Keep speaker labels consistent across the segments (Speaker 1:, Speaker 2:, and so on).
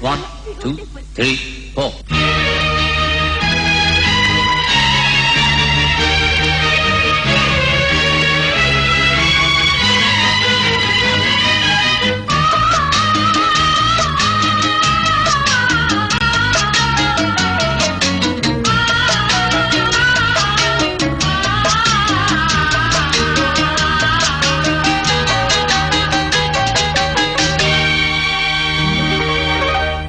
Speaker 1: 1, 2, 3, 4.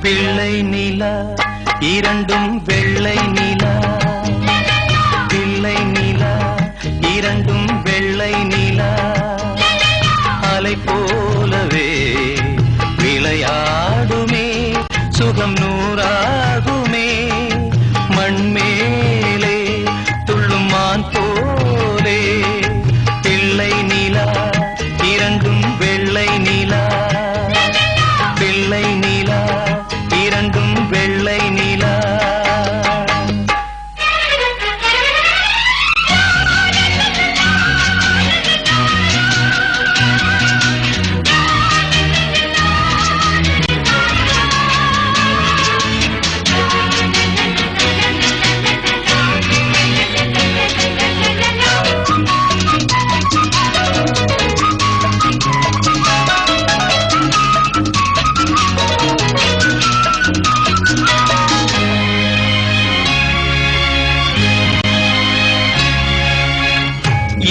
Speaker 2: பிள்ளை நிலா இரண்டும் வெள்ளை நிலா, பிள்ளை நிலா இரண்டும் வெள்ளை நிலா, அலை போலவே விளையாடுமே சுகம் நூறாகுமே, மண்மேலே துள்ளும் மான் போலே. பிள்ளை நிலா இரண்டும் வெள்ளை நிலா, பிள்ளை நிலா இரண்டும் வெள்ளை நிலா.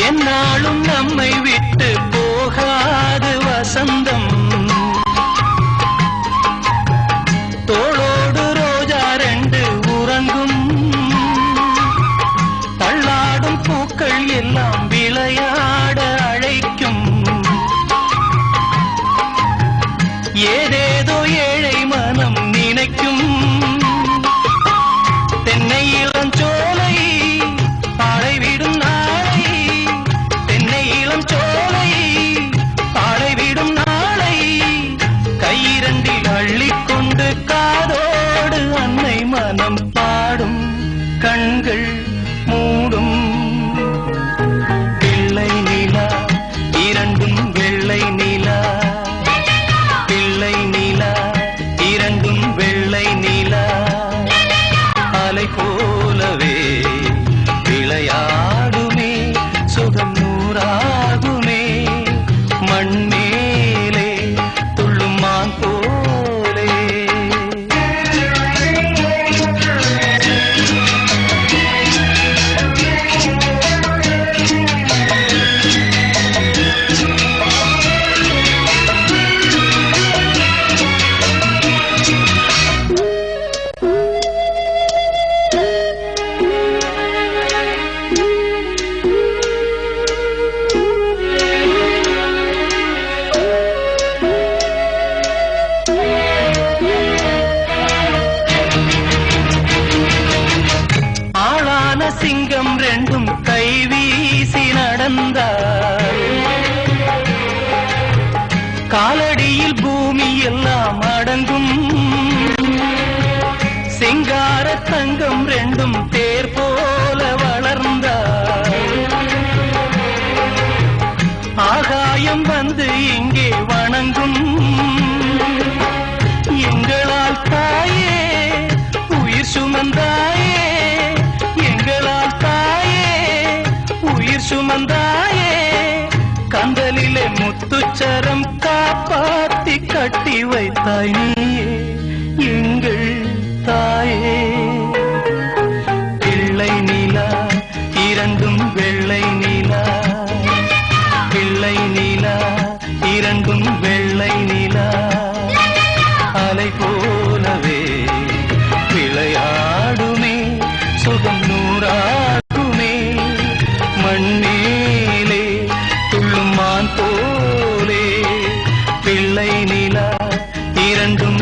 Speaker 2: என்னாலும் நம்மை விட்டு போகாது வசந்தம், தோளோடு ரோஜா ரெண்டு உறங்கும், தள்ளாடும் பூக்கள் எல்லாம் விளையாட அழைக்கும், ஏதேதோ ஏழை மனம் நினைக்கும். தென்னை இளம் சோலை பாடைவிடும் நாளை, தென்னை இளம் சோலை பாடைவிடும் நாளை, கையிரண்டில் அள்ளிக்கொண்டு காதோடு அன்னை மனம் பாடும், கண்கள் மூடும். பிள்ளை நிலா இரண்டும் வெள்ளை நிலா, பிள்ளை நிலா இரண்டும் வெள்ளை நிலா, அலை போலவே விளையாடுமே சுகம் நூறாகுமே, மண்மேலே துள்ளும் மான் போலே. சிங்கம் ரெண்டும் கை வீசி நடந்தார், காலடியில் பூமி எல்லாம் அடங்கும், சிங்கார தங்கம் ரெண்டும் தேர் போல வளர்ந்தார், ஆகாயம் வந்து இங்கே வணங்கும், எங்களால் தாயே உயிர் சுமந்தாயே, எங்களால் தாயே உயிர் சுமந்தாயே, கந்தலிலே முத்துச்சரம் காப்பாத்தி கட்டி வைத்தாய் நீயே எங்கள் தாயே. பிள்ளை நிலா இரண்டும் வெள்ளை நிலா, பிள்ளை நிலா இரண்டும் வெள்ளை நிலா, அலை போலவே விளையாடுமே சுகம் நூறாகுமே, மண்மேலே துள்ளும் மான் போலே. பிள்ளை நிலா இரண்டும்